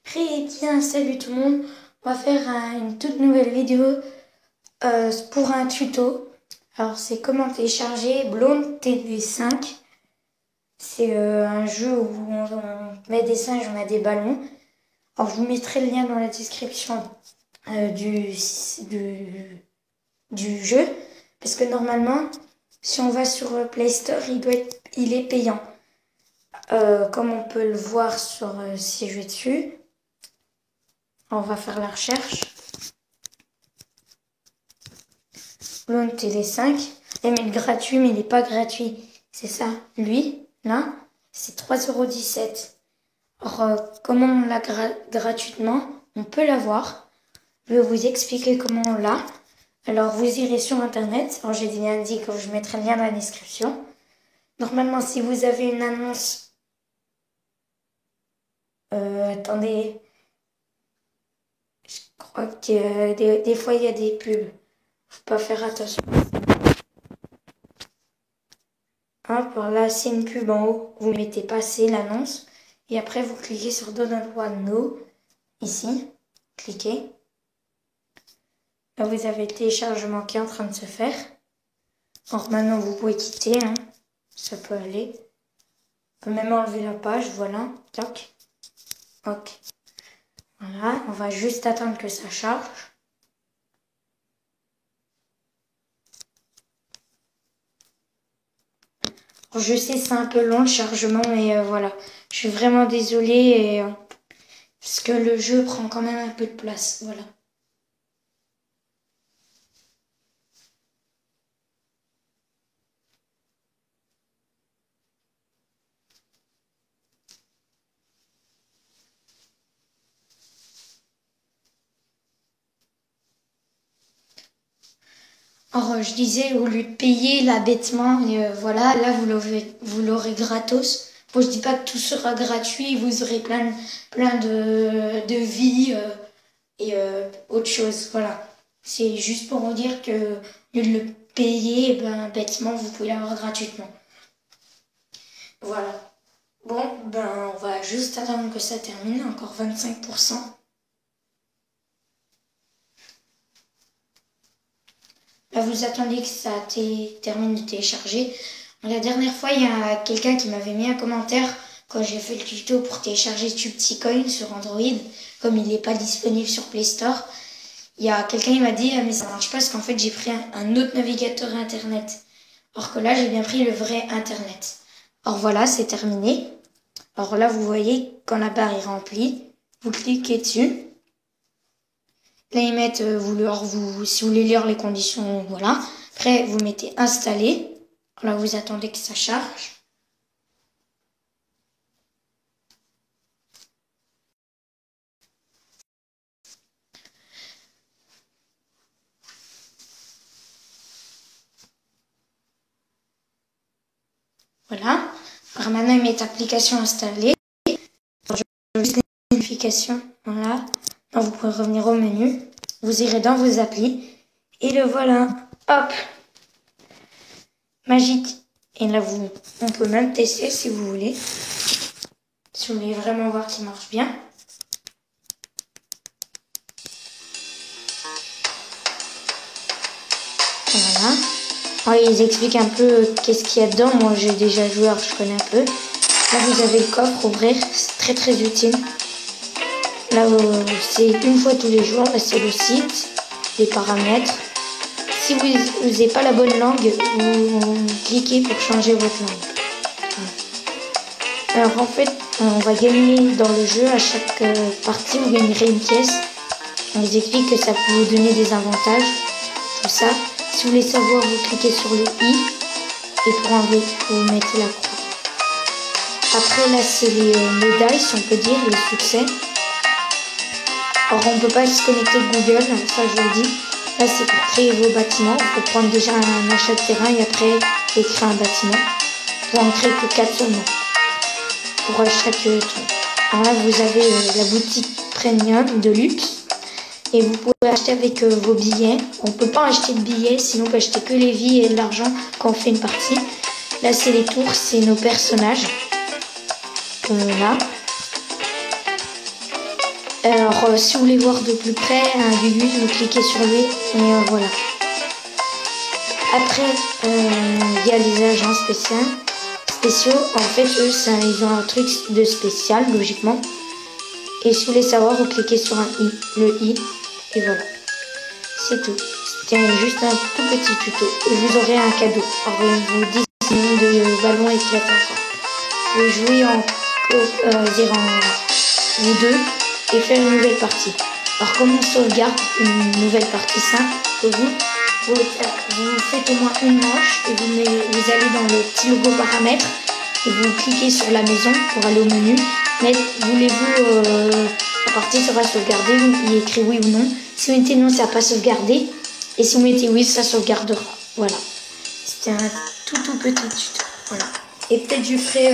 Très bien, salut tout le monde. On va faire une toute nouvelle vidéo pour un tuto. Alors c'est comment télécharger Bloons TD5. C'est un jeu où on met des singes, on a des ballons. Alors je vous mettrai le lien dans la description du jeu. Parce que normalement, si on va sur Play Store, il est payant. Comme on peut le voir sur si je vais dessus. On va faire la recherche. Bloons TD5. Il met le gratuit, mais il n'est pas gratuit. C'est ça. Lui, là, c'est 3,17 €. Alors, comment on l'a gratuitement? On peut l'avoir. Je vais vous expliquer comment on l'a. Alors, vous irez sur Internet. Alors, j'ai déjà dit que je mettrai le lien dans la description. Normalement, si vous avez une annonce... attendez. Je crois que des fois, il y a des pubs. Faut pas faire attention. Hop, là, c'est une pub en haut. Vous mettez passer l'annonce. Et après, vous cliquez sur Donald One No. Ici. Cliquez. Là, vous avez le téléchargement qui est en train de se faire. Alors maintenant, vous pouvez quitter. Hein. Ça peut aller. On peut même enlever la page. Voilà. Tac. Ok. Voilà. On va juste attendre que ça charge. Alors, je sais, c'est un peu long le chargement, mais voilà. Je suis vraiment désolée parce que le jeu prend quand même un peu de place. Voilà. Alors, je disais, au lieu de payer là bêtement, voilà, là vous l'aurez gratos. Bon, je dis pas que tout sera gratuit, vous aurez plein de vies autre chose. Voilà. C'est juste pour vous dire que au lieu de le payer, ben, bêtement, vous pouvez l'avoir gratuitement. Voilà. Bon, ben, on va juste attendre que ça termine, encore 25%. Là, vous attendez que ça termine de télécharger. La dernière fois, il y a quelqu'un qui m'avait mis un commentaire quand j'ai fait le tuto pour télécharger TubeTicoin sur Android, comme il n'est pas disponible sur Play Store. Il y a quelqu'un qui m'a dit mais ça marche pas parce qu'en fait j'ai pris un autre navigateur internet. Or que là j'ai bien pris le vrai internet. Alors voilà, c'est terminé. Alors là vous voyez quand la barre est remplie, vous cliquez dessus. Là, ils mettent, si vous voulez lire les conditions, voilà. Après, vous mettez installer. Là, vous attendez que ça charge. Voilà. Alors maintenant, ils mettent application installée. Alors, je vais juste les notifications. Voilà. Alors, vous pouvez revenir au menu. Vous irez dans vos applis. Et le voilà. Hop. Magique. Et là, on peut même tester si vous voulez. Si vous voulez vraiment voir qu'il marche bien. Voilà. Alors, ils expliquent un peu qu'est-ce qu'il y a dedans. Moi, j'ai déjà joué, alors je connais un peu. Là, vous avez le coffre, ouvrir. C'est très très utile. Là, c'est une fois tous les jours. Là, c'est le site, les paramètres. Si vous n'avez pas la bonne langue, vous cliquez pour changer votre langue. Voilà. Alors, en fait, on va gagner dans le jeu. À chaque partie, vous gagnerez une pièce. On les explique que ça peut vous donner des avantages. Tout ça. Si vous voulez savoir, vous cliquez sur le i et pour enlever, vous mettez la croix. Après, là, c'est les médailles, si on peut dire, les succès. Alors, on ne peut pas se connecter de Google, ça je vous le dis. Là, c'est pour créer vos bâtiments. Il faut prendre déjà un achat de terrain et après écrire un bâtiment. Pour en créer que 4 seulement. Pour chaque truc. Alors là, vous avez la boutique premium de luxe. Et vous pouvez acheter avec vos billets. On ne peut pas acheter de billets, sinon on peut acheter que les vies et de l'argent quand on fait une partie. Là, c'est les tours, c'est nos personnages. Là. Alors, si vous voulez voir de plus près un Gugus, vous cliquez sur lui et voilà. Après, il y a les agents spéciaux. En fait, eux, ils ont un truc de spécial, logiquement. Et si vous voulez savoir, vous cliquez sur le i, et voilà. C'est tout. C'était juste un tout petit tuto. Et vous aurez un cadeau. Alors, vous dites de ballon éclatant encore. Vous pouvez jouer en vous deux et faire une nouvelle partie. Alors, comme on sauvegarde une nouvelle partie simple pour vous faites au moins une manche et vous allez dans le petit logo paramètres et vous cliquez sur la maison pour aller au menu. Mais voulez-vous la partie sera sauvegardée, il est écrit oui ou non. Si vous mettez non, ça n'a pas sauvegardé. Et si vous mettez oui, ça sauvegardera. Voilà. C'était un tout petit tuto. Voilà. Et peut-être je ferai